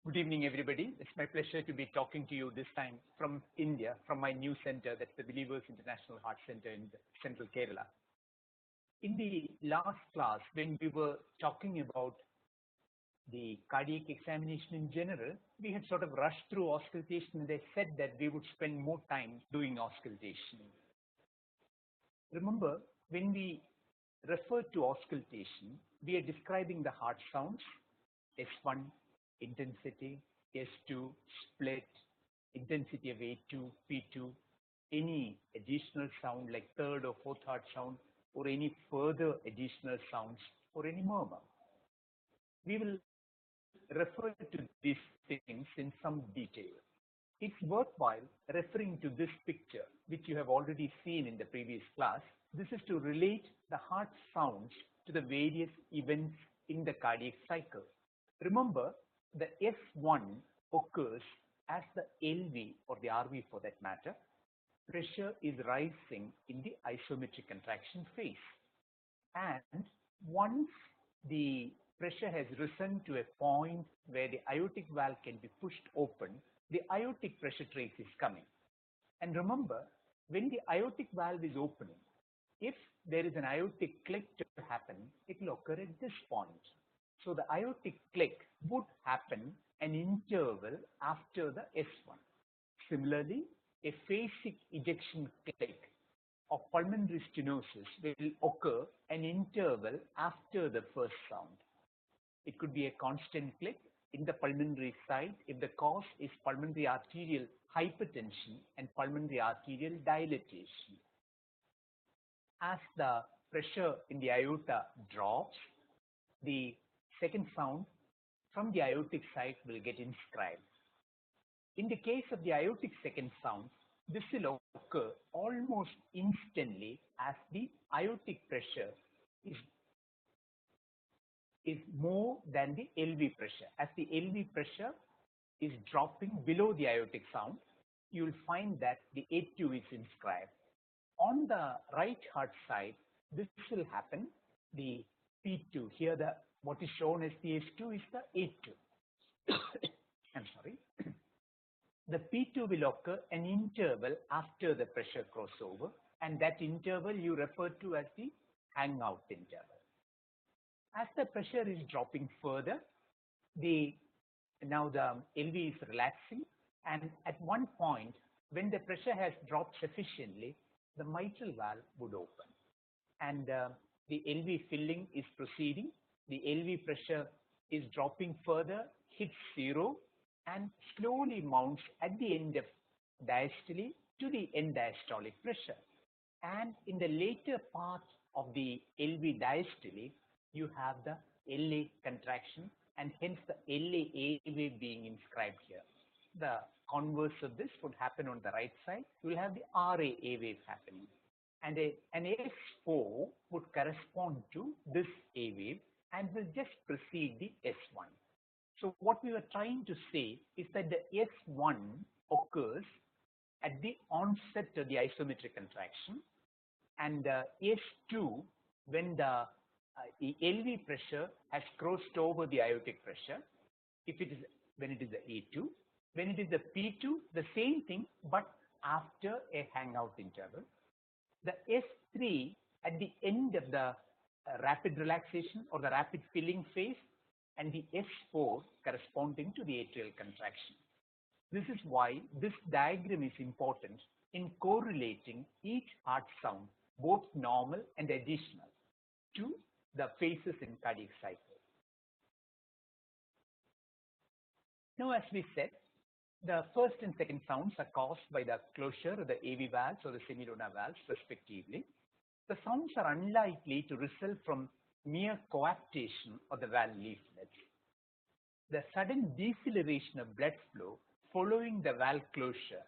Good evening, everybody. It's my pleasure to be talking to you this time from India, from my new center, that's the Believers International Heart Center in Central Kerala. In the last class, when we were talking about the cardiac examination in general, we had sort of rushed through auscultation, and I said that we would spend more time doing auscultation. Remember, when we refer to auscultation, we are describing the heart sounds, S1, intensity, S2, split, intensity of A2, P2, any additional sound like third or fourth heart sound, or any further additional sounds, or any murmur. We will refer to these things in some detail. It's worthwhile referring to this picture, which you have already seen in the previous class. This is to relate the heart sounds to the various events in the cardiac cycle. Remember, the S1 occurs as the LV, or the RV for that matter. Pressure is rising in the isometric contraction phase. And once the pressure has risen to a point where the aortic valve can be pushed open, the aortic pressure trace is coming. And remember, when the aortic valve is opening, if there is an aortic click to happen, it will occur at this point. So the aortic click would happen an interval after the S1. Similarly, a phasic ejection click of pulmonary stenosis will occur an interval after the first sound. It could be a constant click in the pulmonary side if the cause is pulmonary arterial hypertension and pulmonary arterial dilatation. As the pressure in the aorta drops, the second sound from the aortic side will get inscribed. In the case of the aortic second sound, this will occur almost instantly as the aortic pressure is more than the LV pressure. As the LV pressure is dropping below the aortic sound, you will find that the A2 is inscribed. On the right heart side, this will happen. The P2, here what is shown as the S2 is the A2. I'm sorry. The P2 will occur an interval after the pressure crossover, and that interval you refer to as the hangout interval. As the pressure is dropping further, now the LV is relaxing, and at one point, when the pressure has dropped sufficiently, the mitral valve would open, and the LV filling is proceeding. The LV pressure is dropping further, hits zero, and slowly mounts at the end of diastole to the end diastolic pressure. And in the later part of the LV diastole, you have the LA contraction, and hence the LA A wave being inscribed here. The converse of this would happen on the right side. You will have the RA A wave happening. And an S4 would correspond to this A wave and will just precede the S1. So what we were trying to say is that the S1 occurs at the onset of the isometric contraction, and S2 when the LV pressure has crossed over the aortic pressure. When it is the A2, when it is the P2, the same thing, but after a hangout interval. The S3 at the end of the rapid relaxation or the rapid filling phase, and the S4 corresponding to the atrial contraction. This is why this diagram is important in correlating each heart sound, both normal and additional, to the phases in cardiac cycle. Now, as we said, the first and second sounds are caused by the closure of the AV valves or the semilunar valves respectively. The sounds are unlikely to result from mere coaptation of the valve leaflets. The sudden deceleration of blood flow following the valve closure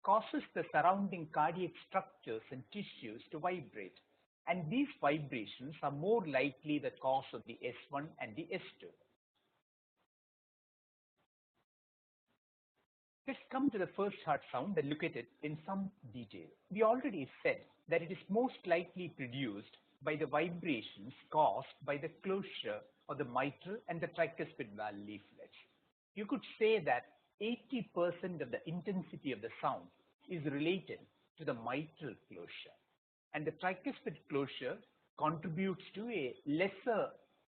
causes the surrounding cardiac structures and tissues to vibrate, and these vibrations are more likely the cause of the S1 and the S2. Let's come to the first heart sound and look at it in some detail. We already said that it is most likely produced by the vibrations caused by the closure of the mitral and the tricuspid valve leaflets. you could say that 80% of the intensity of the sound is related to the mitral closure, and the tricuspid closure contributes to a lesser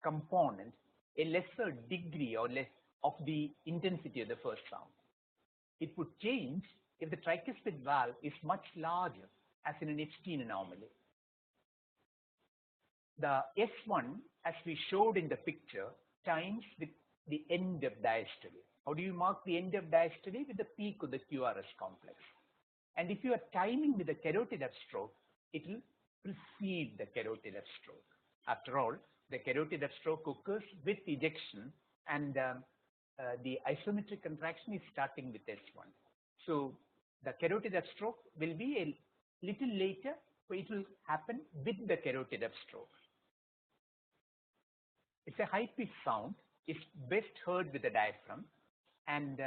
component, a lesser degree or less of the intensity of the first sound. It would change if the tricuspid valve is much larger, as in an Epstein anomaly. The S1, as we showed in the picture, times with the end of diastole. How do you mark the end of diastole? With the peak of the QRS complex. And if you are timing with the carotid upstroke, it will precede the carotid upstroke. After all, the carotid upstroke occurs with ejection, and the isometric contraction is starting with S1. So the carotid upstroke will be a little later, but it will happen with the carotid upstroke. It's a high-pitched sound. It's best heard with the diaphragm, and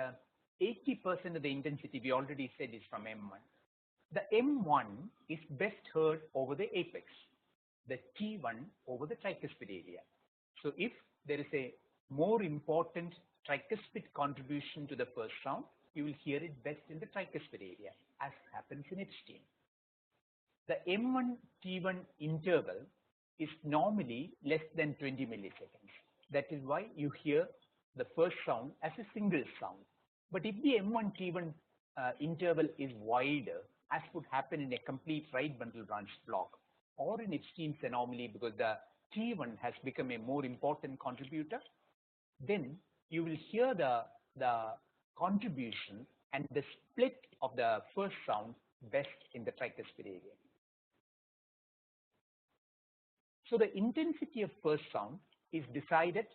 80% of the intensity we already said is from M1. The M1 is best heard over the apex, the T1 over the tricuspid area. So if there is a more important tricuspid contribution to the first sound, you will hear it best in the tricuspid area, as happens in Epstein. The M1 T1 interval is normally less than 20 milliseconds. That is why you hear the first sound as a single sound. But if the M1 T1 interval is wider, as would happen in a complete right bundle branch block, or in Epstein's anomaly because the T1 has become a more important contributor, then you will hear the contribution and the split of the first sound best in the tricuspid area. So the intensity of first sound is decided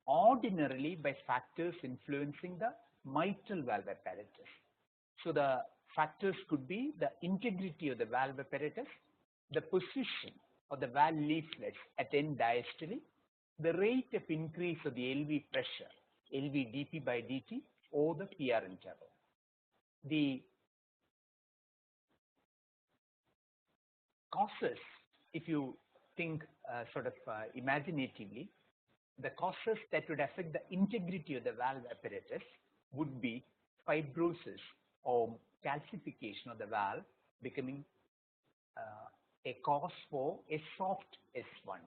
ordinarily by factors influencing the mitral valve apparatus. So the factors could be the integrity of the valve apparatus, the position of the valve leaflets at end diastole, the rate of increase of the LV pressure, LV dP by dt, or the PR interval. The causes, if you think imaginatively, the causes that would affect the integrity of the valve apparatus would be fibrosis or calcification of the valve becoming a cause for a soft S1.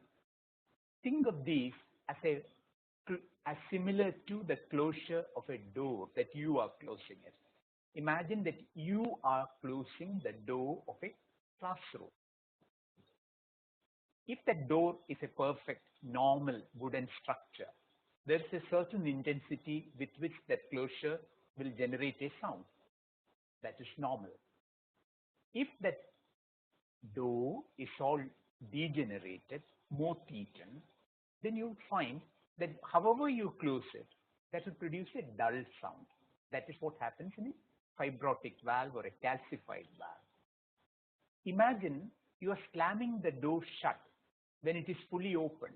Think of these as similar to the closure of a door that you are closing it. Imagine that you are closing the door of a classroom. If that door is a perfect, normal wooden structure, there is a certain intensity with which that closure will generate a sound. That is normal. If that door is all degenerated, moth-eaten, then you find that however you close it, that will produce a dull sound. That is what happens in a fibrotic valve or a calcified valve. Imagine you are slamming the door shut when it is fully open.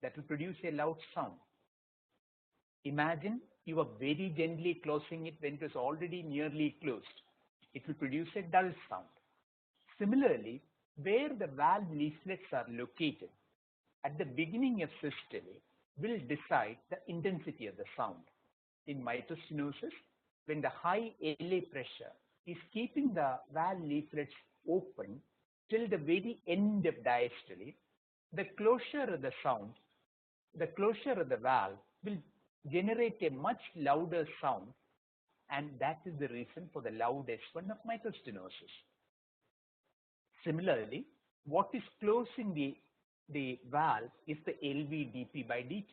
That will produce a loud sound. Imagine you are very gently closing it when it is already nearly closed. It will produce a dull sound. Similarly, where the valve leaflets are located at the beginning of systole will decide the intensity of the sound. In mitral stenosis, when the high LA pressure is keeping the valve leaflets open till the very end of diastole, the closure of the sound, the closure of the valve will generate a much louder sound, and that is the reason for the loud S1 of mitral stenosis. Similarly, what is closing the valve is the LV dP by dt.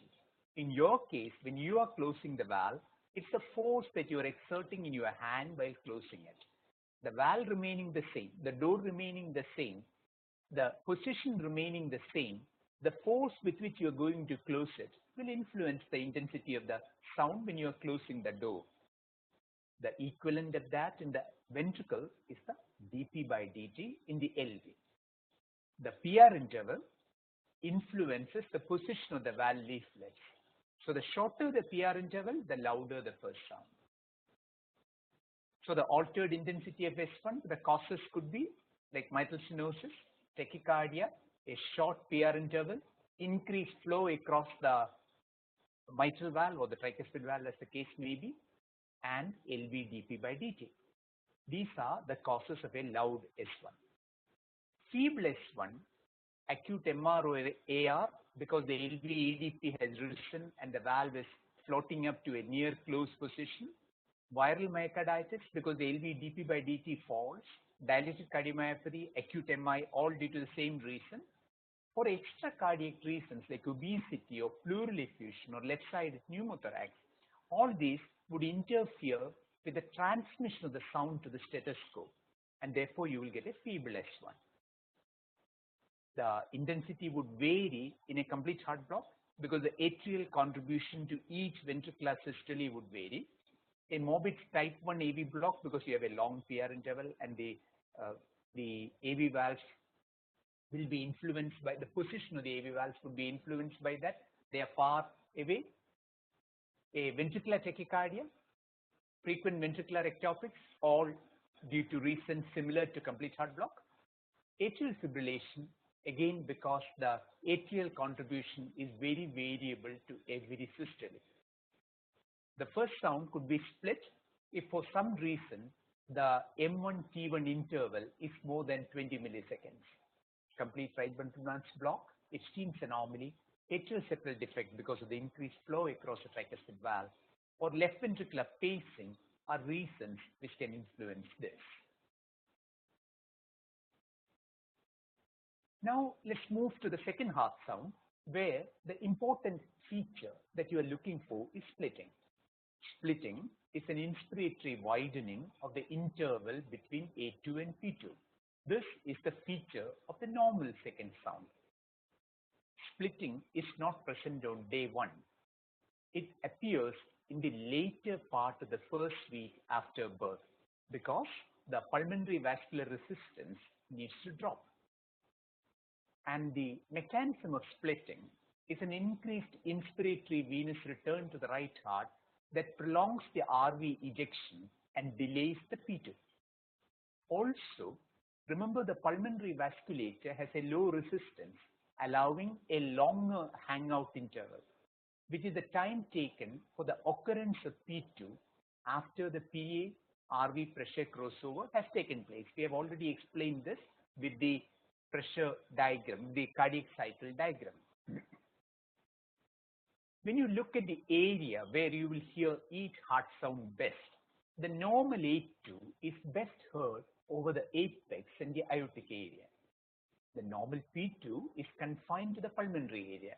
In your case, when you are closing the valve, it's the force that you are exerting in your hand while closing it. The valve remaining the same, the door remaining the same, the position remaining the same, the force with which you are going to close it will influence the intensity of the sound when you are closing the door. The equivalent of that in the ventricle is the dP by dt in the LV. The PR interval influences the position of the valve leaflets. So the shorter the PR interval, the louder the first sound. So the altered intensity of S1, the causes could be like mitral stenosis, tachycardia, a short PR interval, increased flow across the mitral valve or the tricuspid valve as the case may be, and LV dp by dt. These are the causes of a loud S1. Feeble S1, acute MR or AR, because the LV EDP has risen and the valve is floating up to a near close position. Viral myocarditis, because the LV dp by dt falls. Dilated cardiomyopathy, acute MI, all due to the same reason. For extra cardiac reasons like obesity or pleural effusion or left-sided pneumothorax, all these would interfere with the transmission of the sound to the stethoscope, and therefore you will get a feeble S1. The intensity would vary in a complete heart block because the atrial contribution to each ventricular systole would vary. In morbid type 1 AV block, because you have a long PR interval and the AV valves will be influenced by the position of the AV valves would be influenced by that. They are far away. A ventricular tachycardia, frequent ventricular ectopics, all due to reasons similar to complete heart block. Atrial fibrillation, again because the atrial contribution is very variable to every systole. The first sound could be split if for some reason the M1 T1 interval is more than 20 milliseconds. Complete right ventricular mass block, Epstein's anomaly, atrial septal defect because of the increased flow across the tricuspid valve, or left ventricular pacing are reasons which can influence this. Now let's move to the second heart sound, where the important feature that you are looking for is splitting. Splitting is an inspiratory widening of the interval between A2 and P2. This is the feature of the normal second sound. Splitting is not present on day 1. It appears in the later part of the first week after birth because the pulmonary vascular resistance needs to drop. And the mechanism of splitting is an increased inspiratory venous return to the right heart that prolongs the RV ejection and delays the P2. Also, remember the pulmonary vasculature has a low resistance, allowing a longer hangout interval, which is the time taken for the occurrence of P2 after the PA-RV pressure crossover has taken place. We have already explained this with the pressure diagram, the cardiac cycle diagram. When you look at the area where you will hear each heart sound best, the normal A2 is best heard over the apex and the aortic area. The normal P2 is confined to the pulmonary area.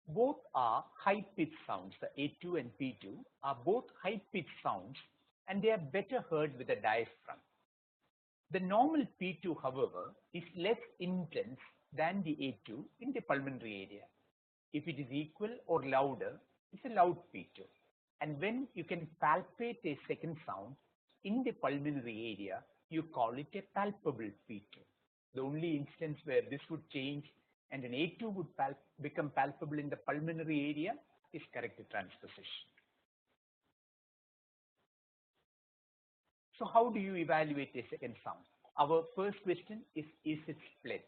Both are high-pitched sounds. The A2 and P2 are both high-pitched sounds, and they are better heard with the diaphragm. The normal P2, however, is less intense than the A2 in the pulmonary area. If it is equal or louder, it's a loud P2. And when you can palpate a second sound in the pulmonary area, you call it a palpable P2. The only instance where this would change and an A2 would become palpable in the pulmonary area is corrective transposition. So how do you evaluate a second sound? Our first question is it split?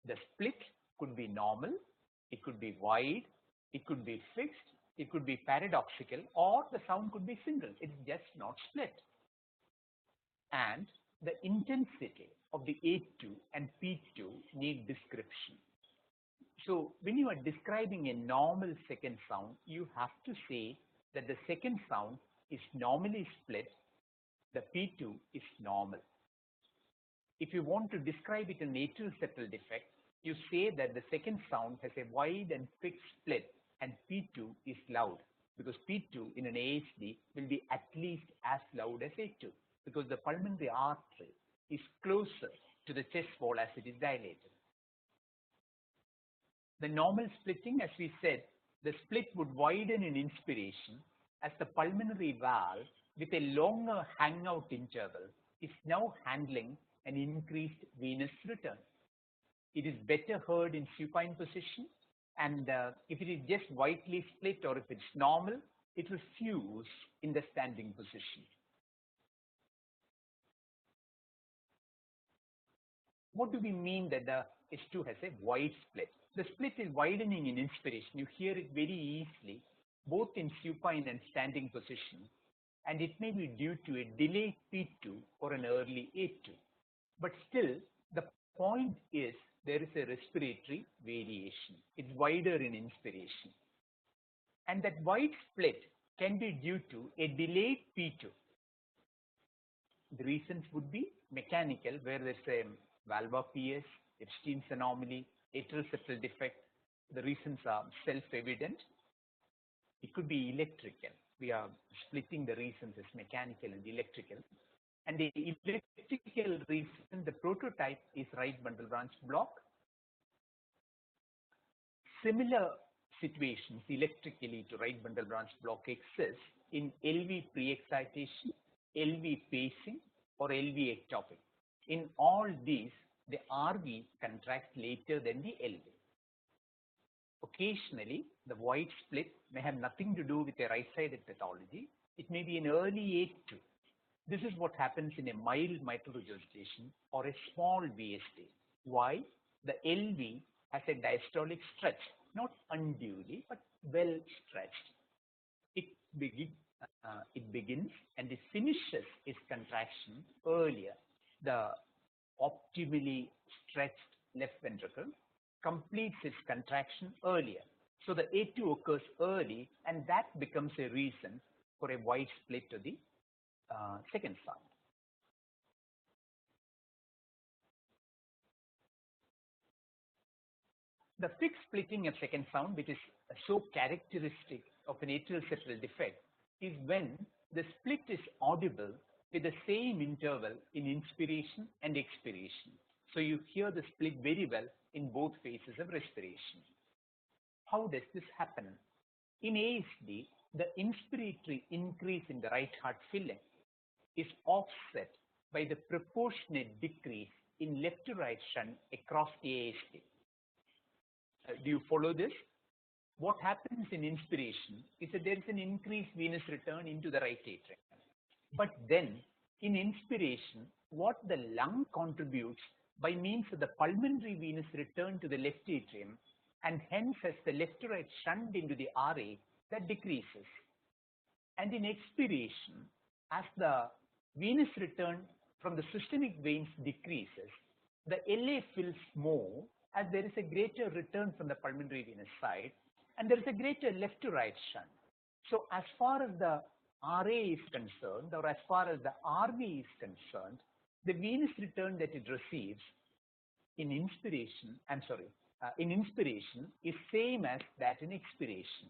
The split could be normal, it could be wide, it could be fixed, it could be paradoxical, or the sound could be single. It's just not split. And the intensity of the A2 and P2 need description. So when you are describing a normal second sound, you have to say that the second sound is normally split, the P2 is normal. If you want to describe it in atrial septal defect, you say that the second sound has a wide and fixed split and P2 is loud, because P2 in an ASD will be at least as loud as A2 because the pulmonary artery is closer to the chest wall as it is dilated. The normal splitting, as we said, the split would widen in inspiration as the pulmonary valve with a longer hangout interval is now handling an increased venous return. It is better heard in supine position, and if it is just widely split or if it's normal, it will fuse in the standing position. What do we mean that the S2 has a wide split? The split is widening in inspiration. You hear it very easily both in supine and standing position, and it may be due to a delayed P2 or an early A2. But still, the point is there is a respiratory variation. It's wider in inspiration. And that wide split can be due to a delayed P2. The reasons would be mechanical, where there's a valva PS, Epstein's anomaly, atrial septal defect. The reasons are self-evident. It could be electrical. We are splitting the reasons as mechanical and electrical. And the electrical reason, the prototype is right bundle branch block. Similar situations electrically to right bundle branch block exist in LV pre-excitation, LV pacing, or LV ectopic. In all these, the RV contracts later than the LV. Occasionally, the wide split may have nothing to do with a right-sided pathology. It may be an early A2. This is what happens in a mild mitral regurgitation or a small VSD. Why? The LV has a diastolic stretch, not unduly, but well stretched. It begins and it finishes its contraction earlier. The optimally stretched left ventricle completes its contraction earlier. So the A2 occurs early, and that becomes a reason for a wide split to the second sound. The fixed splitting of second sound, which is so characteristic of an atrial septal defect, is when the split is audible with the same interval in inspiration and expiration. So you hear the split very well in both phases of respiration. How does this happen? In ASD, the inspiratory increase in the right heart filling is offset by the proportionate decrease in left to right shunt across the ASD. Do you follow this? What happens in inspiration is that there is an increased venous return into the right atrium. But then, in inspiration, what the lung contributes by means of the pulmonary venous return to the left atrium, and hence as the left to right shunt into the RA, that decreases. And in expiration, as the venous return from the systemic veins decreases, the LA fills more as there is a greater return from the pulmonary venous side, and there is a greater left to right shunt. So as far as the RA is concerned, or as far as the RV is concerned, the venous return that it receives in inspiration, is same as that in expiration.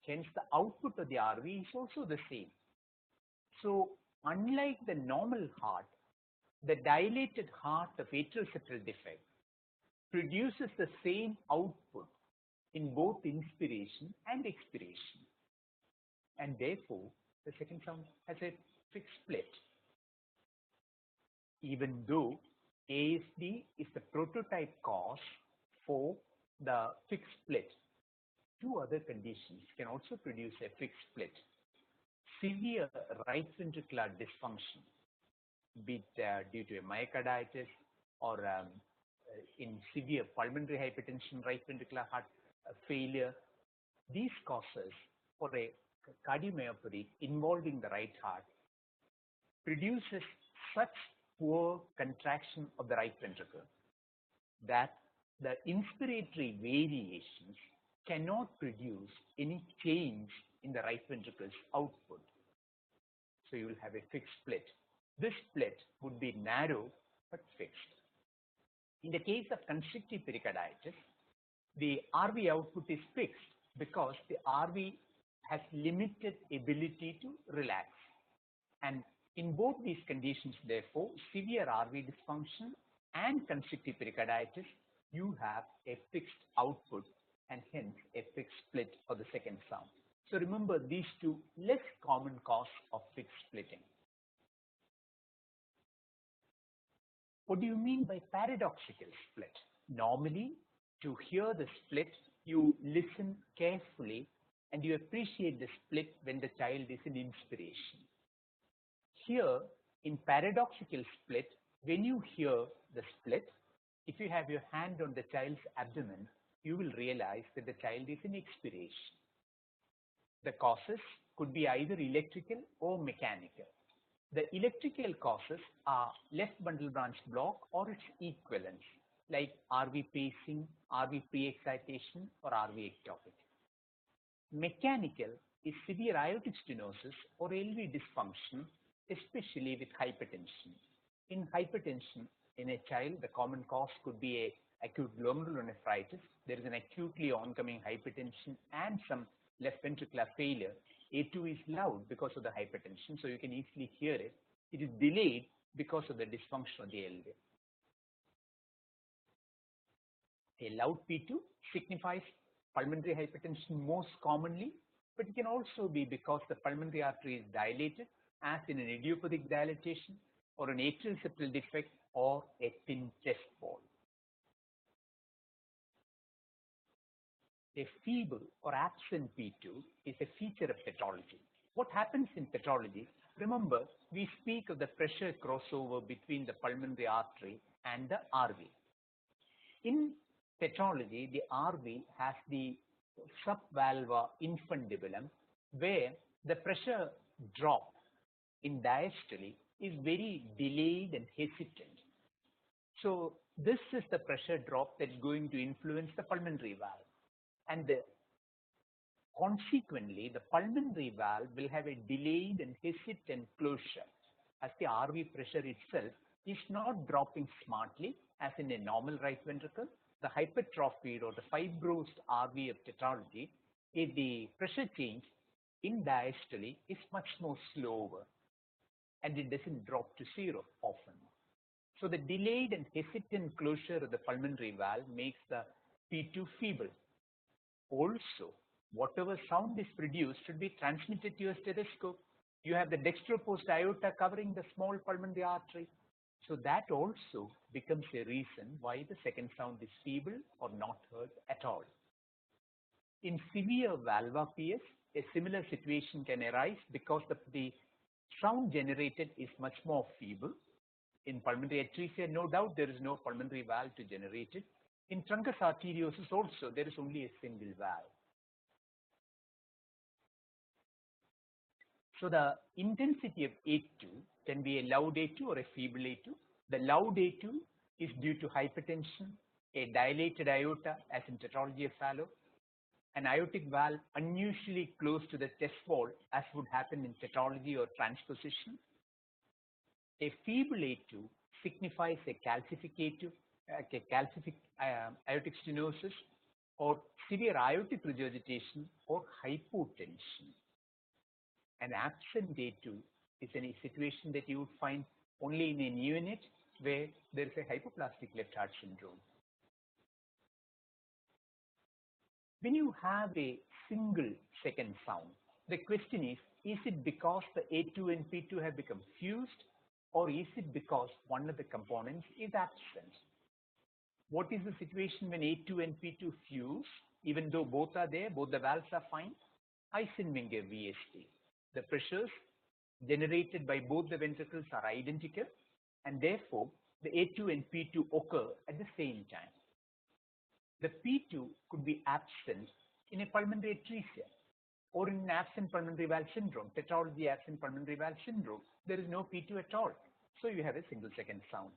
Hence, the output of the RV is also the same. So, unlike the normal heart, the dilated heart of atrial septal defect produces the same output in both inspiration and expiration. And therefore, the second sound has a fixed split. Even though ASD is the prototype cause for the fixed split, two other conditions can also produce a fixed split. Severe right ventricular dysfunction, be it due to a myocarditis or in severe pulmonary hypertension, right ventricular heart failure, these causes for a cardiomyopathy involving the right heart produces such poor contraction of the right ventricle that the inspiratory variations cannot produce any change in the right ventricle's output. So you will have a fixed split. This split would be narrow but fixed. In the case of constrictive pericarditis, the RV output is fixed because the RV has limited ability to relax. And in both these conditions, therefore, severe RV dysfunction and constrictive pericarditis, you have a fixed output and hence a fixed split for the second sound. So remember these two less common cause of fixed splitting. What do you mean by paradoxical split? Normally, to hear the split, you listen carefully and you appreciate the split when the child is in inspiration. Here, in paradoxical split, when you hear the split, if you have your hand on the child's abdomen, you will realize that the child is in expiration. The causes could be either electrical or mechanical. The electrical causes are left bundle branch block or its equivalents, like RV pacing, RV pre-excitation, or RV ectopic. Mechanical is severe aortic stenosis or LV dysfunction, especially with hypertension. In hypertension, in a child, the common cause could be a acute glomerulonephritis. There is an acutely oncoming hypertension and some left ventricular failure. A2 is loud because of the hypertension, so you can easily hear it. It is delayed because of the dysfunction of the LV. A loud P2 signifies pulmonary hypertension most commonly, but it can also be because the pulmonary artery is dilated, as in an idiopathic dilatation, or an atrial septal defect, or a thin chest wall. A feeble or absent P2 is a feature of pathology. What happens in pathology? Remember, we speak of the pressure crossover between the pulmonary artery and the RV. In pathology, the RV has the subvalvular infundibulum, where the pressure drop in diastole is very delayed and hesitant. So this is the pressure drop that's going to influence the pulmonary valve. And consequently, the pulmonary valve will have a delayed and hesitant closure, as the RV pressure itself is not dropping smartly as in a normal right ventricle. The hypertrophied or the fibrosed RV of pathology, the pressure change in diastole is much more slower, and it doesn't drop to zero often. So the delayed and hesitant closure of the pulmonary valve makes the P2 feeble. Also, whatever sound is produced should be transmitted to your stethoscope. You have the dextroposed aorta covering the small pulmonary artery. So that also becomes a reason why the second sound is feeble or not heard at all. In severe valvar PS, a similar situation can arise because the sound generated is much more feeble. In pulmonary atresia, no doubt there is no pulmonary valve to generate it. In truncus arteriosus also, there is only a single valve. So the intensity of A2 can be a loud A2 or a feeble A2. The loud A2 is due to hypertension, a dilated aorta, as in tetralogy of Fallot, an aortic valve unusually close to the chest wall, as would happen in tetralogy or transposition. A feeble A2 signifies a calcific aortic stenosis or severe aortic regurgitation or hypotension. An absent A2 is a situation that you would find only in a neonate where there is a hypoplastic left heart syndrome. When you have a single second sound, the question is it because the A2 and P2 have become fused, or is it because one of the components is absent? What is the situation when A2 and P2 fuse, even though both are there, both the valves are fine? Eisenmenger VSD. The pressures generated by both the ventricles are identical, and therefore the A2 and P2 occur at the same time. The P2 could be absent in a pulmonary atresia or in an absent pulmonary valve syndrome, tetralogy absent pulmonary valve syndrome. There is no P2 at all, so you have a single second sound.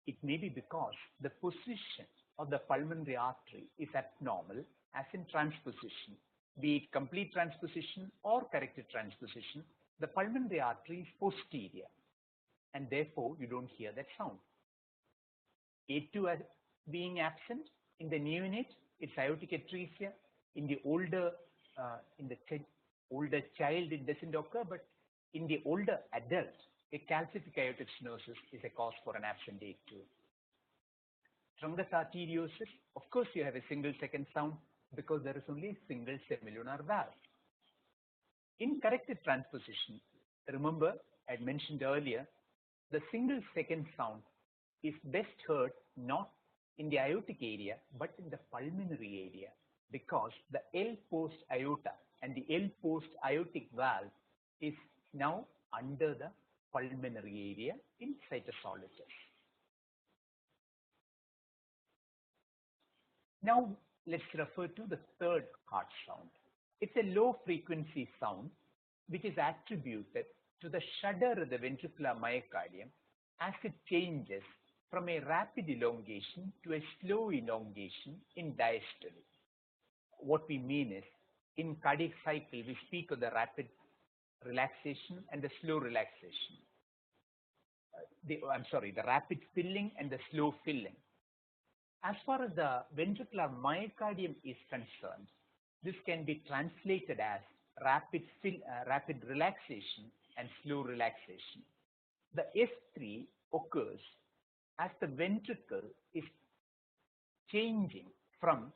It may be because the position of the pulmonary artery is abnormal, as in transposition. Be it complete transposition or corrected transposition, the pulmonary artery is posterior, and therefore you don't hear that sound. A2 as being absent in the neonate, it's aortic atresia. In the older child, it doesn't occur, but in the older adult, a calcific aortic stenosis is a cause for an absent A2. Truncus arteriosus, of course, you have a single second sound because there is only a single semilunar valve. In corrected transposition, remember I had mentioned earlier, the single second sound is best heard not in the aortic area but in the pulmonary area, because the L post aorta and the L post aortic valve is now under the pulmonary area in cytosolitis. Now let's refer to the third heart sound. It's a low frequency sound which is attributed to the shudder of the ventricular myocardium as it changes from a rapid elongation to a slow elongation in diastole. What we mean is, in cardiac cycle, we speak of the rapid relaxation and the slow relaxation. The rapid filling and the slow filling. As far as the ventricular myocardium is concerned, this can be translated as rapid relaxation and slow relaxation. The S3 occurs as the ventricle is changing from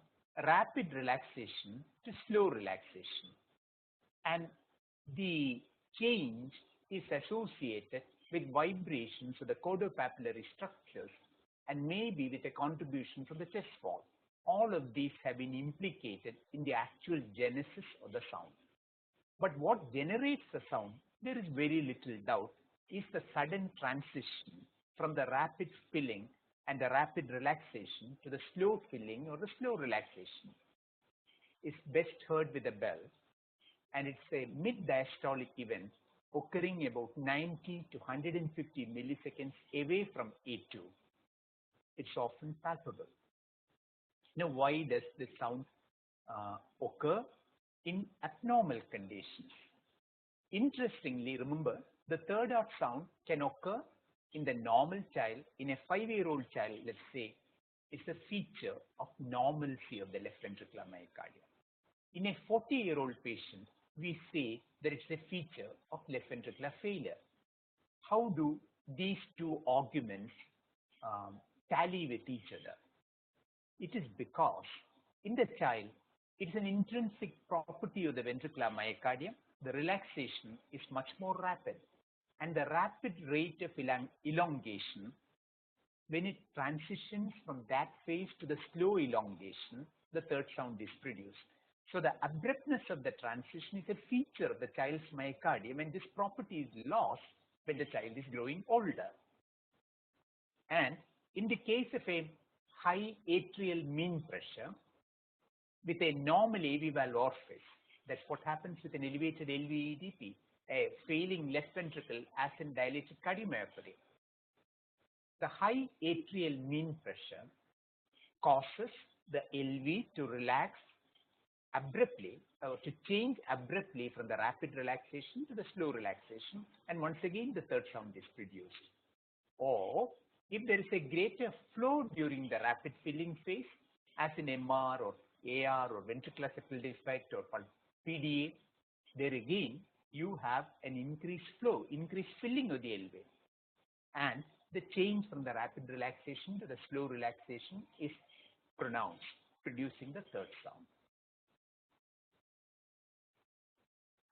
rapid relaxation to slow relaxation. And the change is associated with vibrations of the chordopapillary structures and maybe with a contribution from the chest wall. All of these have been implicated in the actual genesis of the sound. But what generates the sound, there is very little doubt, is the sudden transition from the rapid filling and the rapid relaxation to the slow filling or the slow relaxation. It's best heard with a bell, and it's a mid-diastolic event occurring about 90 to 150 milliseconds away from A2. It's often palpable. Now, why does this sound occur in abnormal conditions? Interestingly, remember, the third art sound can occur in the normal child. In a 5-year-old child, let's say, it's a feature of normalcy of the left ventricular myocardium. In a 40-year-old patient, we say that it's a feature of left ventricular failure. How do these two arguments tally with each other? It is because in the child, it's an intrinsic property of the ventricular myocardium. The relaxation is much more rapid, and the rapid rate of elongation, when it transitions from that phase to the slow elongation, the third sound is produced. So the abruptness of the transition is a feature of the child's myocardium, and this property is lost when the child is growing older. And in the case of a high atrial mean pressure with a normal AV valve orifice, that's what happens with an elevated LV-EDP, a failing left ventricle as in dilated cardiomyopathy. The high atrial mean pressure causes the LV to relax abruptly, or to change abruptly from the rapid relaxation to the slow relaxation, and once again the third sound is produced. Or if there is a greater flow during the rapid filling phase, as in MR or AR or ventricular septal defect or PDA, there again you have an increased flow, increased filling of the LV, and the change from the rapid relaxation to the slow relaxation is pronounced, producing the third sound.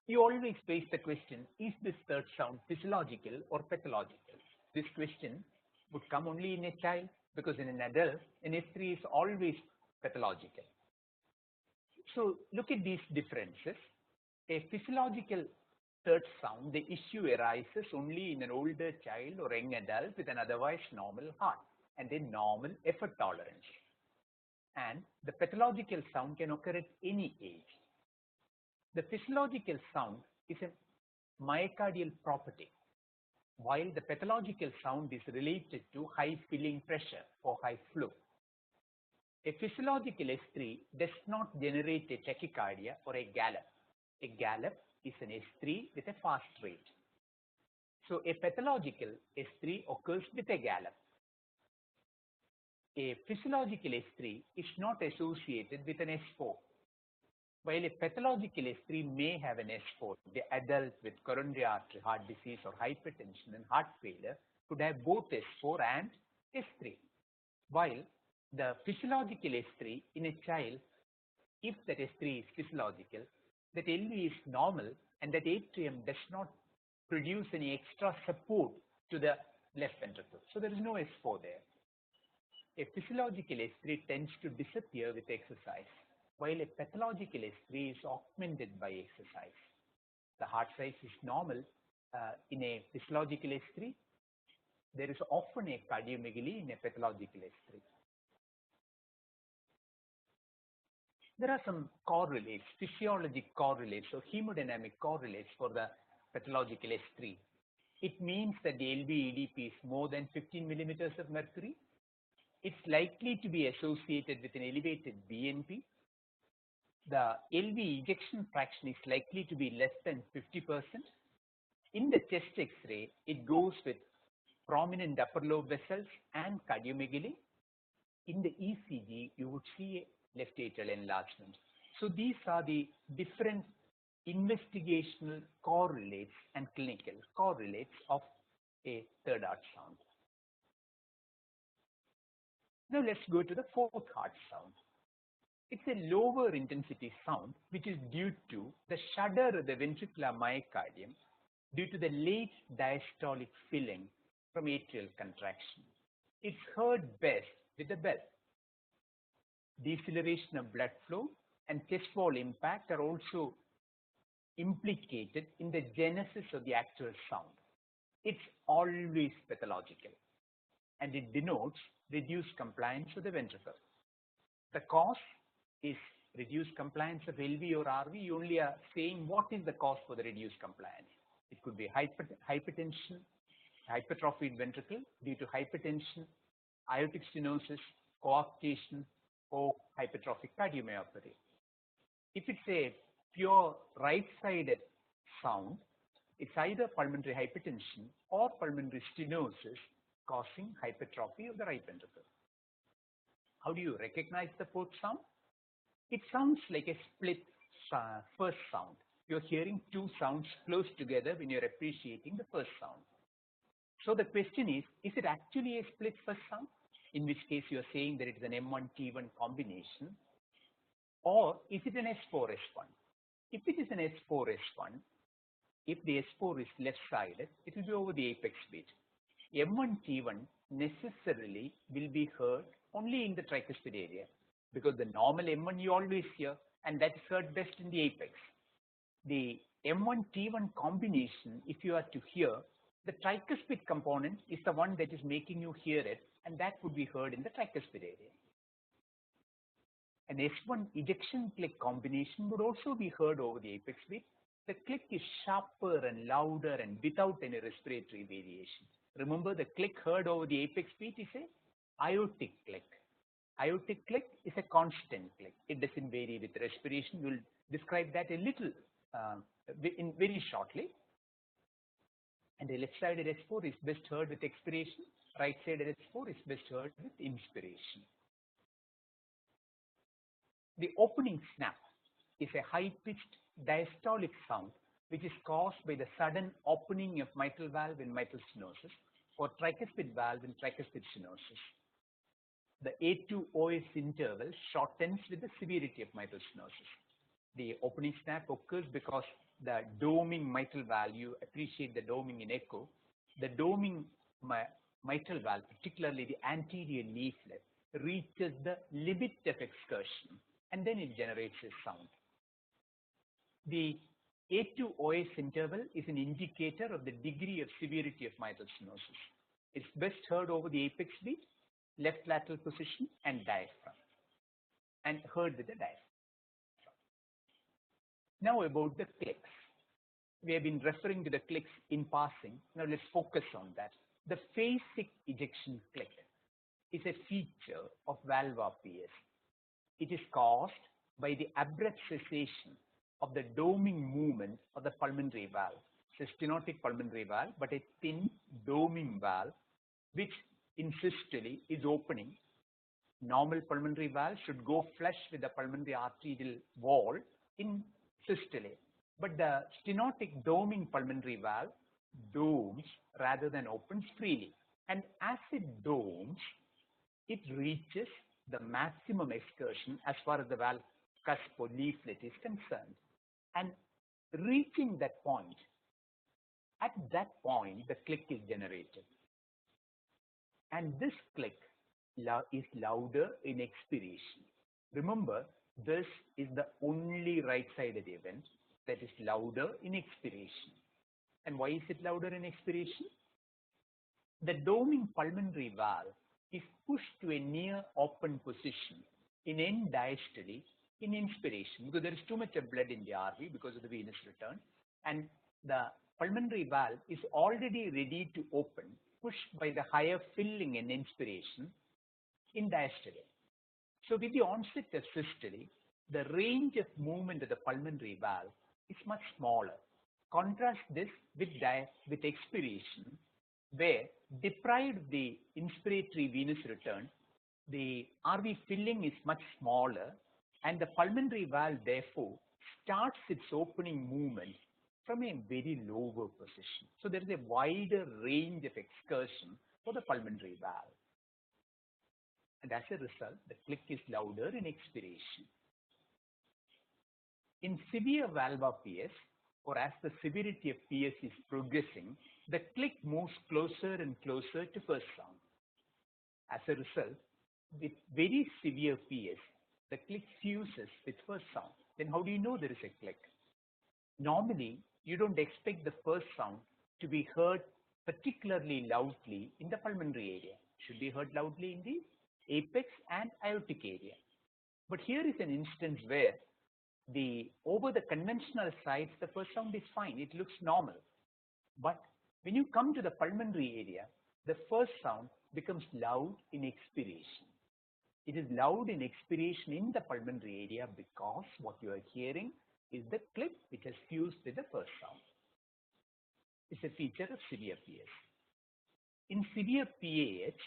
You always face the question, is this third sound physiological or pathological? This question would come only in a child, because in an adult, an S3 is always pathological. So look at these differences. A physiological third sound, the issue arises only in an older child or young adult with an otherwise normal heart and a normal effort tolerance. And the pathological sound can occur at any age. The physiological sound is a myocardial property, while the pathological sound is related to high filling pressure or high flow. A physiological S3 does not generate a tachycardia or a gallop. A gallop is an S3 with a fast rate. So a pathological S3 occurs with a gallop. A physiological S3 is not associated with an S4. While a pathological S3 may have an S4, the adult with coronary artery heart disease or hypertension and heart failure could have both S4 and S3. While the physiological S3 in a child, if that S3 is physiological, that LV is normal and that atrium does not produce any extra support to the left ventricle. So there is no S4 there. A physiological S3 tends to disappear with exercise, while a pathological S3 is augmented by exercise. The heart size is normal in a physiological S3. There is often a cardiomegaly in a pathological S3. There are some correlates, physiologic correlates or hemodynamic correlates for the pathological S3. It means that the LV-EDP is more than 15 millimeters of mercury. It's likely to be associated with an elevated BNP. The LV ejection fraction is likely to be less than 50%. In the chest X-ray, it goes with prominent upper lobe vessels and cardiomegaly. In the ECG, you would see a left atrial enlargement. So these are the different investigational correlates and clinical correlates of a third heart sound. Now let's go to the fourth heart sound. It's a lower intensity sound which is due to the shudder of the ventricular myocardium due to the late diastolic filling from atrial contraction. It's heard best with the bell. Deceleration of blood flow and chest wall impact are also implicated in the genesis of the actual sound. It's always pathological, and it denotes reduced compliance of the ventricle. The cause is reduced compliance of LV or RV. You only are saying what is the cause for the reduced compliance. It could be hypertension, hypertrophied ventricle due to hypertension, aortic stenosis, coarctation, or hypertrophic cardiomyopathy. If it's a pure right-sided sound, it's either pulmonary hypertension or pulmonary stenosis causing hypertrophy of the right ventricle. How do you recognize the fourth sound? It sounds like a split first sound. You're hearing two sounds close together when you're appreciating the first sound. So the question is it actually a split first sound? In which case you're saying that it is an M1-T1 combination, or is it an S4-S1? If it is an S4-S1, if the S4 is left-sided, it will be over the apex beat. M1-T1 necessarily will be heard only in the tricuspid area, because the normal M1 you always hear, and that is heard best in the apex. The M1-T1 combination, if you are to hear, the tricuspid component is the one that is making you hear it, and that would be heard in the tricuspid area. An S1 ejection click combination would also be heard over the apex beat. The click is sharper and louder and without any respiratory variation. Remember, the click heard over the apex beat is a aortic click. Aortic click is a constant click. It doesn't vary with respiration. We'll describe that a little very shortly. And the left-sided S4 is best heard with expiration. Right-sided S4 is best heard with inspiration. The opening snap is a high-pitched diastolic sound which is caused by the sudden opening of mitral valve in mitral stenosis or tricuspid valve in tricuspid stenosis. The A2-OS interval shortens with the severity of mitral stenosis. The opening snap occurs because the doming mitral valve, you appreciate the doming in echo, the doming mitral valve, particularly the anterior leaflet, reaches the limit of excursion, and then it generates a sound. The A2-OS interval is an indicator of the degree of severity of mitral stenosis. It's best heard over the apex beat, left lateral position, and diaphragm, and heard with the diaphragm. Now about the clicks. We have been referring to the clicks in passing. Now let's focus on that. The phasic ejection click is a feature of valve RPS. It is caused by the abrupt cessation of the doming movement of the pulmonary valve. It's a stenotic pulmonary valve, but a thin doming valve, which in systole is opening. Normal pulmonary valve should go flush with the pulmonary arterial wall in systole. But the stenotic doming pulmonary valve domes rather than opens freely. And as it domes, it reaches the maximum excursion as far as the valve cusp or leaflet is concerned. And reaching that point, at that point, the click is generated. And this click is louder in expiration. Remember, this is the only right-sided event that is louder in expiration. And why is it louder in expiration? The doming pulmonary valve is pushed to a near open position in end diastole in inspiration because there is too much of blood in the RV because of the venous return, and the pulmonary valve is already ready to open, pushed by the higher filling in inspiration in diastole. So with the onset of systole, the range of movement of the pulmonary valve is much smaller. Contrast this with expiration, where deprived of the inspiratory venous return, the RV filling is much smaller, and the pulmonary valve therefore starts its opening movement from a very lower position. So there is a wider range of excursion for the pulmonary valve. And as a result, the click is louder in expiration. In severe valve PS, or as the severity of PS is progressing, the click moves closer and closer to first sound. As a result, with very severe PS, the click fuses with first sound. Then how do you know there is a click? Normally, you don't expect the first sound to be heard particularly loudly in the pulmonary area. It should be heard loudly in the apex and aortic area. But here is an instance where over the conventional sides, the first sound is fine. It looks normal. But when you come to the pulmonary area, the first sound becomes loud in expiration. It is loud in expiration in the pulmonary area because what you are hearing is the click which has fused with the first sound. It's a feature of severe PS. In severe PAH,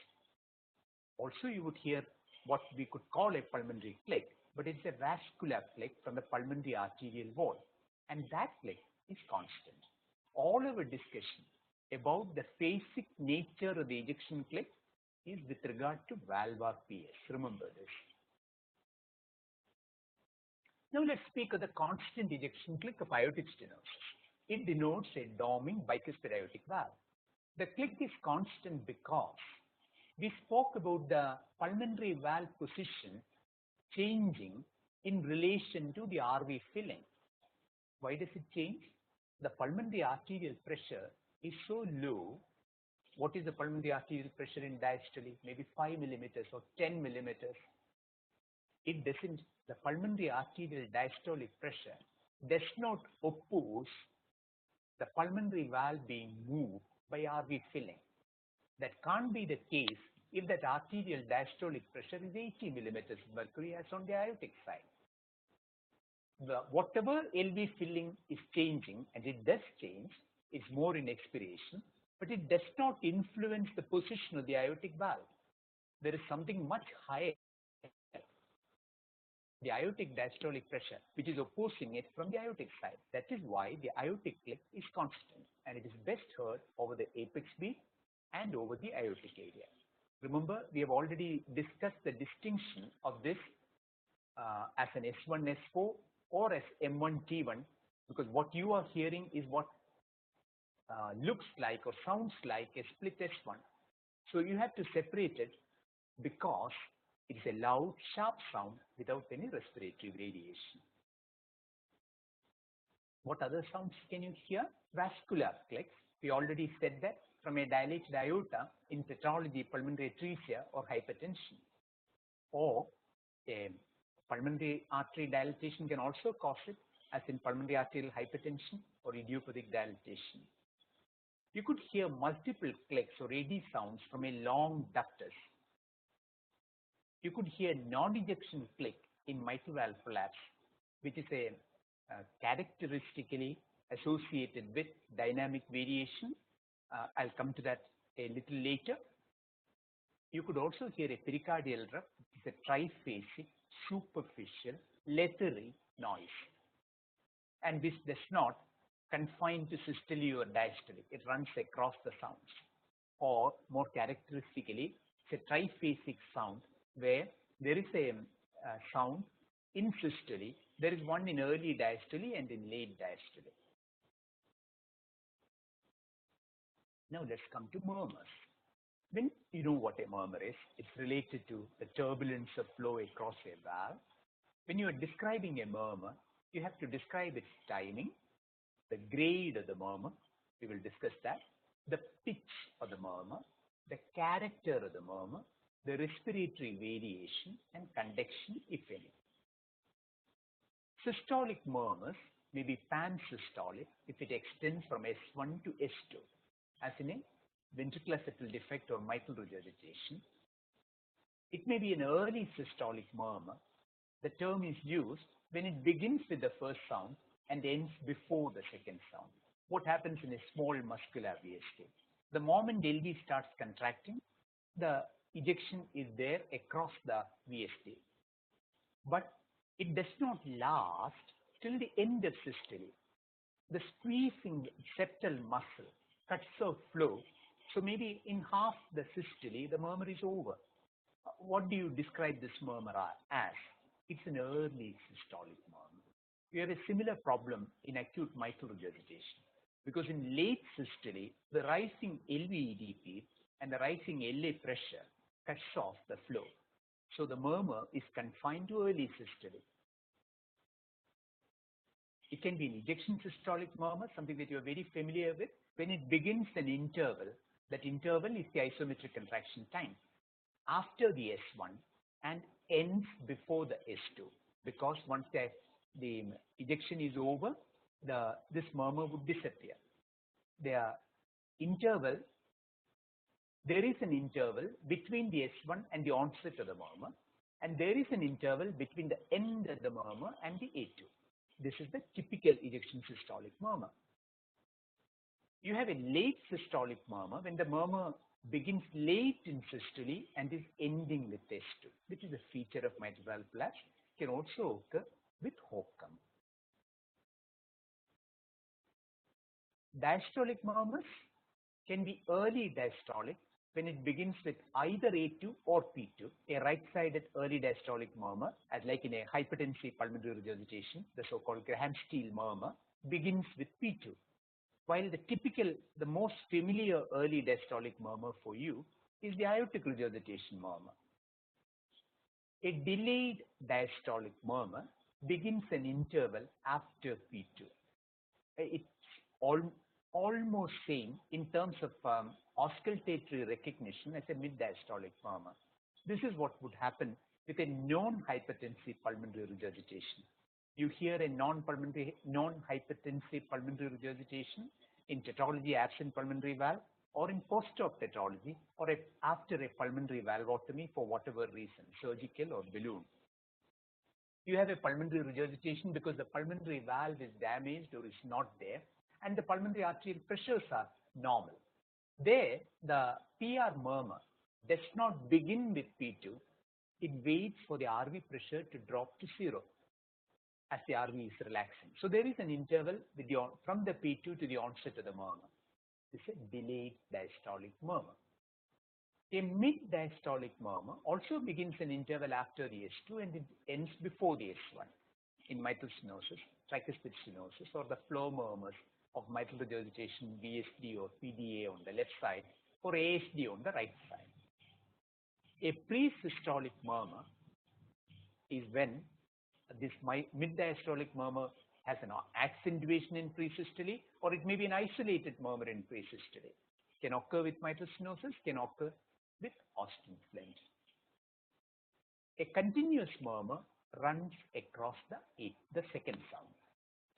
also you would hear what we could call a pulmonary click, but it's a vascular click from the pulmonary arterial wall, and that click is constant. All our discussion about the phasic nature of the ejection click is with regard to valvar PS. Remember this. Now let's speak of the constant ejection click of aortic stenosis. It denotes a dorming bicuspid aortic valve. The click is constant because we spoke about the pulmonary valve position changing in relation to the RV filling. Why does it change? The pulmonary arterial pressure is so low. What is the pulmonary arterial pressure in diastole? Maybe 5 millimeters or 10 millimeters. It doesn't, the pulmonary arterial diastolic pressure does not oppose the pulmonary valve being moved by RV filling. That can't be the case if that arterial diastolic pressure is 80 millimeters of mercury as on the aortic side. Whatever LV filling is changing, and it does change, is more in expiration, but it does not influence the position of the aortic valve. There is something much higher, the aortic diastolic pressure, which is opposing it from the aortic side. That is why the aortic click is constant, and it is best heard over the apex beat and over the aortic area. Remember, we have already discussed the distinction of this as an S1, S4 or as M1, T1, because what you are hearing is what looks like or sounds like a split S1. So you have to separate it because it is a loud, sharp sound without any respiratory radiation. What other sounds can you hear? Vascular clicks. We already said that from a dilated aorta in pathology, pulmonary atresia or hypertension. Or a pulmonary artery dilatation can also cause it, as in pulmonary arterial hypertension or idiopathic dilatation. You could hear multiple clicks or eddy sounds from a long ductus. You could hear non-ejection click in mitral valve collapse, which is a characteristically associated with dynamic variation. I'll come to that a little later. You could also hear a pericardial rupture, which is a triphasic, superficial, leathery noise. And this does not confine to systole or diastole. It runs across the sounds. Or more characteristically, it's a triphasic sound where there is a sound in systole. There is one in early diastole and in late diastole. Now let's come to murmurs. When you know what a murmur is, it's related to the turbulence of flow across a valve. When you are describing a murmur, you have to describe its timing, the grade of the murmur, we will discuss that, the pitch of the murmur, the character of the murmur, the respiratory variation and conduction, if any. Systolic murmurs may be pansystolic if it extends from S1 to S2, as in a ventricular septal defect or mitral regurgitation. It may be an early systolic murmur. The term is used when it begins with the first sound and ends before the second sound. What happens in a small muscular VST? The moment LV starts contracting, the ejection is there across the VST. But it does not last till the end of systole. The squeezing septal muscle cuts off flow. So maybe in half the systole, the murmur is over. What do you describe this murmur as? It's an early systolic murmur. You have a similar problem in acute mitral regurgitation because in late systole, the rising LVEDP and the rising LA pressure cuts off the flow. So the murmur is confined to early systole. It can be an ejection systolic murmur, something that you're very familiar with. When it begins an interval, that interval is the isometric contraction time after the S1 and ends before the S2, because once the ejection is over, this murmur would disappear. There is an interval between the S1 and the onset of the murmur, and there is an interval between the end of the murmur and the A2. This is the typical ejection systolic murmur. You have a late systolic murmur when the murmur begins late in systole and is ending with S2, which is a feature of mitral valve collapse. Can also occur with HOCM. Diastolic murmurs can be early diastolic when it begins with either A2 or P2. A right-sided early diastolic murmur, as like in a hypertensive pulmonary regurgitation, the so-called Graham-Steele murmur, begins with P2. While the most familiar early diastolic murmur for you is the aortic regurgitation murmur. A delayed diastolic murmur begins an interval after P2. It's almost same in terms of auscultatory recognition as a mid-diastolic murmur. This is what would happen with a non-hypertensive pulmonary regurgitation. You hear a non-hypertensive pulmonary regurgitation in tetralogy absent pulmonary valve, or in post-op tetralogy, or after a pulmonary valvotomy for whatever reason, surgical or balloon. You have a pulmonary regurgitation because the pulmonary valve is damaged or is not there, and the pulmonary arterial pressures are normal. There, the PR murmur does not begin with P2. It waits for the RV pressure to drop to 0 as the RV is relaxing. So there is an interval from the P2 to the onset of the murmur. This is a delayed diastolic murmur. A mid-diastolic murmur also begins an interval after the S2 and it ends before the S1 in mitral stenosis, tricuspid stenosis, or the flow murmurs of mitral regurgitation, VSD or PDA on the left side, or ASD on the right side. A pre-systolic murmur is when this mid-diastolic murmur has an accentuation in pre-systole, or it may be an isolated murmur in pre-systole. Can occur with mitral stenosis, can occur with Austin flames. A continuous murmur runs across the second sound.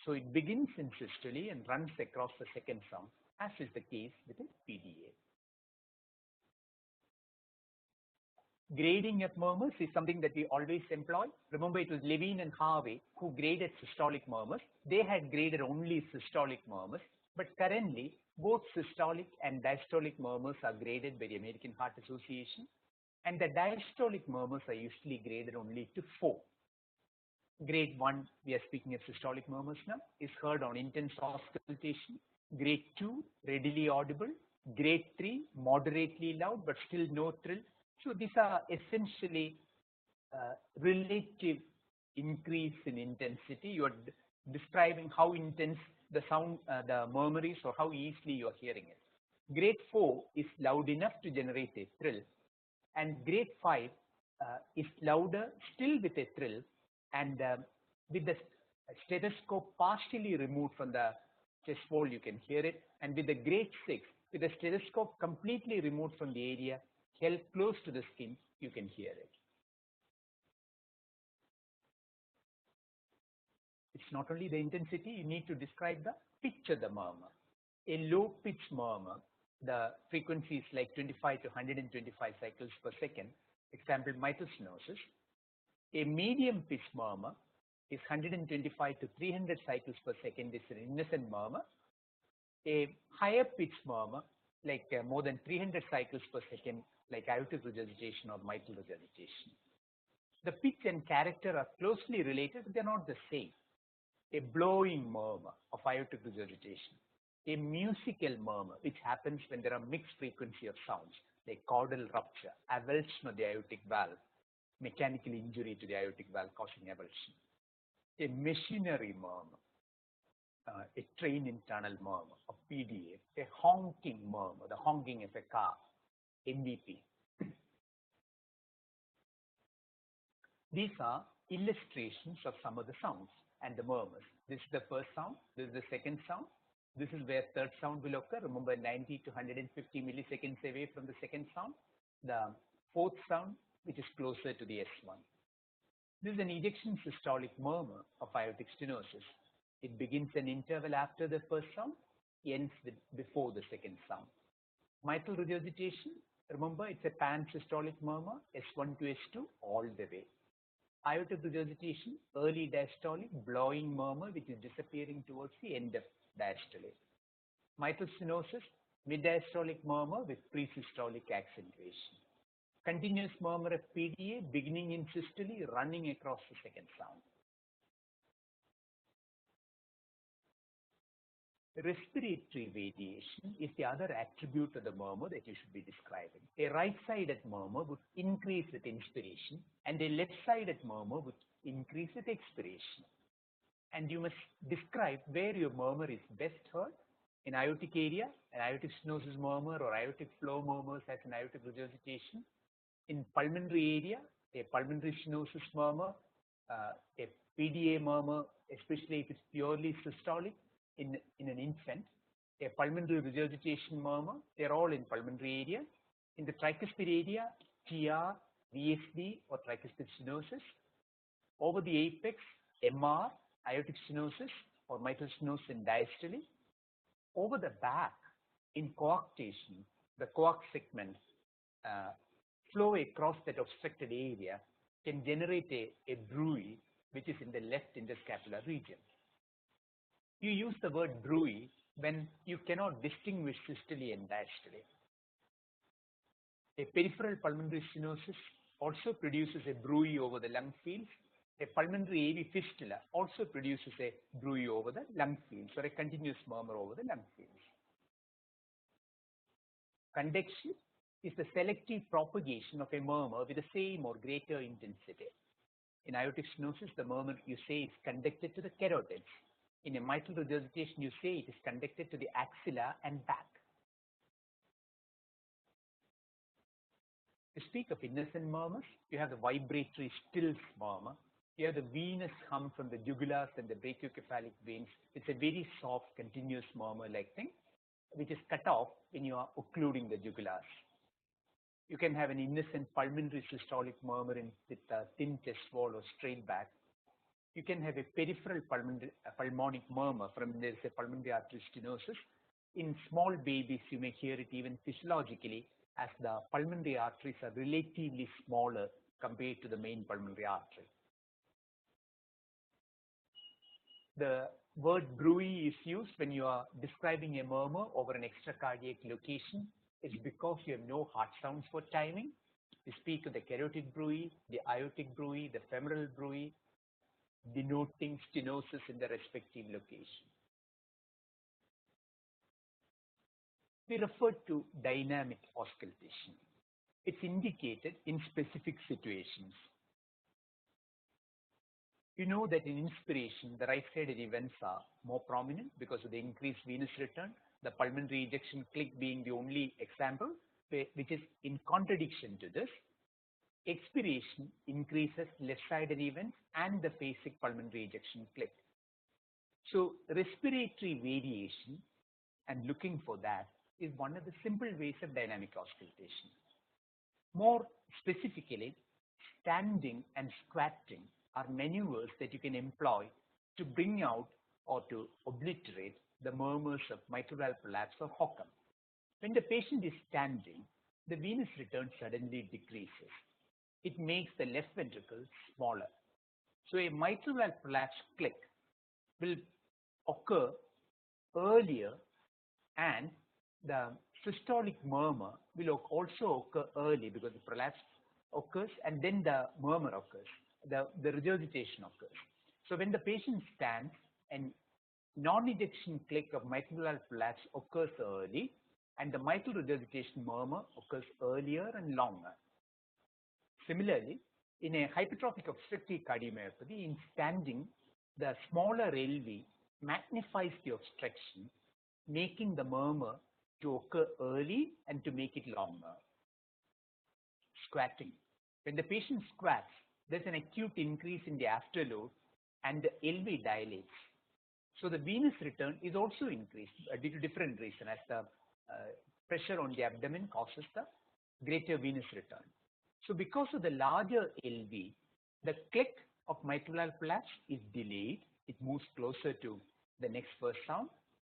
So it begins in systole and runs across the second sound, as is the case with a PDA. Grading of murmurs is something that we always employ. Remember, it was Levine and Harvey who graded systolic murmurs. They had graded only systolic murmurs, but currently both systolic and diastolic murmurs are graded by the American Heart Association, and the diastolic murmurs are usually graded only to 4. Grade 1, we are speaking of systolic murmurs now, is heard on intense auscultation. Grade 2, readily audible. Grade 3, moderately loud but still no trill. So these are essentially relative increase in intensity. You are describing how intense the sound, the murmur is, or how easily you are hearing it. Grade 4 is loud enough to generate a trill, and grade 5 is louder still with a trill, and with the stethoscope partially removed from the chest wall, you can hear it. And with the grade 6, with the stethoscope completely removed from the area, held close to the skin, you can hear it. not only the intensity, you need to describe the pitch of the murmur. A low pitch murmur, the frequency is like 25 to 125 cycles per second, example mitral stenosis. A medium pitch murmur is 125 to 300 cycles per second, is an innocent murmur. A higher pitch murmur, like more than 300 cycles per second, like aortic regurgitation or mitral regurgitation. The pitch and character are closely related, but they're not the same. A blowing murmur of aortic regurgitation. A musical murmur, which happens when there are mixed frequency of sounds, like caudal rupture, avulsion of the aortic valve, mechanical injury to the aortic valve causing avulsion. A machinery murmur, a train internal murmur, a PDA, a honking murmur, the honking of a car, MVP. These are illustrations of some of the sounds and the murmurs. This is the first sound, this is the second sound, this is where third sound will occur. Remember, 90 to 150 milliseconds away from the second sound. The fourth sound, which is closer to the S1. This is an ejection systolic murmur of aortic stenosis. It begins an interval after the first sound, ends with before the second sound. Mitral regurgitation, remember, it's a pan-systolic murmur, S1 to S2, all the way. Aortic regurgitation, early diastolic, blowing murmur, which is disappearing towards the end of diastole. Mitral stenosis, mid-diastolic murmur with pre-systolic accentuation. Continuous murmur of PDA, beginning in systole, running across the second sound. Respiratory variation is the other attribute of the murmur that you should be describing. A right-sided murmur would increase with inspiration, and a left-sided murmur would increase with expiration. And you must describe where your murmur is best heard. In aortic area, an aortic stenosis murmur or aortic flow murmurs as an aortic regurgitation. In pulmonary area, a pulmonary stenosis murmur, a PDA murmur, especially if it's purely systolic in an infant, a pulmonary regurgitation murmur, they're all in pulmonary area. In the tricuspid area, TR, VSD or tricuspid stenosis. Over the apex, MR, aortic stenosis or mitral stenosis in diastole. Over the back, in coarctation, the coarc segment flow across that obstructed area can generate a bruit, which is in the left interscapular region. You use the word bruit when you cannot distinguish systole and diastole. A peripheral pulmonary stenosis also produces a bruit over the lung fields. A pulmonary AV fistula also produces a bruit over the lung fields, or a continuous murmur over the lung fields. Conduction is the selective propagation of a murmur with the same or greater intensity. In aortic stenosis, the murmur you say is conducted to the carotids. In a mitral regurgitation, you say it is conducted to the axilla and back. To speak of innocent murmurs, you have the vibratory stills murmur. You have the venous hum from the jugulars and the brachiocephalic veins. It's a very soft, continuous murmur-like thing, which is cut off when you are occluding the jugulars. You can have an innocent pulmonary systolic murmur with a thin chest wall or straight back. You can have a peripheral pulmonic murmur from there's a pulmonary artery stenosis. In small babies, you may hear it even physiologically, as the pulmonary arteries are relatively smaller compared to the main pulmonary artery. The word bruit is used when you are describing a murmur over an extracardiac location. It's because you have no heart sounds for timing. You speak of the carotid bruit, the aortic bruit, the femoral bruit, denoting stenosis in the respective location. We refer to dynamic auscultation. It's indicated in specific situations. You know that in inspiration, the right-sided events are more prominent because of the increased venous return, the pulmonary ejection click being the only example, which is in contradiction to this. Expiration increases left-sided events and the phasic pulmonary ejection click. So respiratory variation and looking for that is one of the simple ways of dynamic auscultation. More specifically, standing and squatting are maneuvers that you can employ to bring out or to obliterate the murmurs of mitral valve prolapse or HOCM. When the patient is standing, the venous return suddenly decreases. It makes the left ventricle smaller. So a mitral valve prolapse click will occur earlier, and the systolic murmur will also occur early because the prolapse occurs and then the murmur occurs, the regurgitation occurs. So when the patient stands and non-ejection click of mitral valve prolapse occurs early and the mitral regurgitation murmur occurs earlier and longer. Similarly, in a hypertrophic obstructive cardiomyopathy, in standing, the smaller LV magnifies the obstruction, making the murmur to occur early and to make it longer. Squatting. When the patient squats, there's an acute increase in the afterload and the LV dilates. So the venous return is also increased due to different reasons, as the pressure on the abdomen causes the greater venous return. So because of the larger LV, the click of mitral valve prolapse is delayed. It moves closer to the next first sound,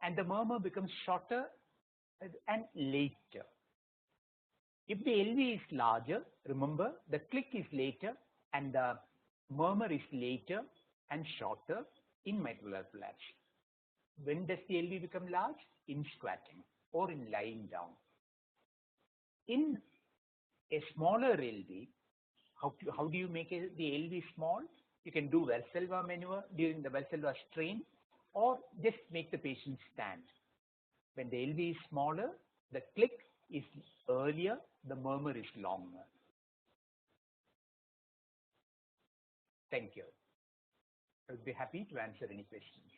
and the murmur becomes shorter and later. If the LV is larger, remember the click is later and the murmur is later and shorter in mitral valve prolapse. When does the LV become large? In squatting or in lying down. In a smaller LV, how do you make the LV small? You can do Valsalva maneuver during the Valsalva strain, or just make the patient stand. When the LV is smaller, the click is earlier, the murmur is longer. Thank you. I would be happy to answer any questions.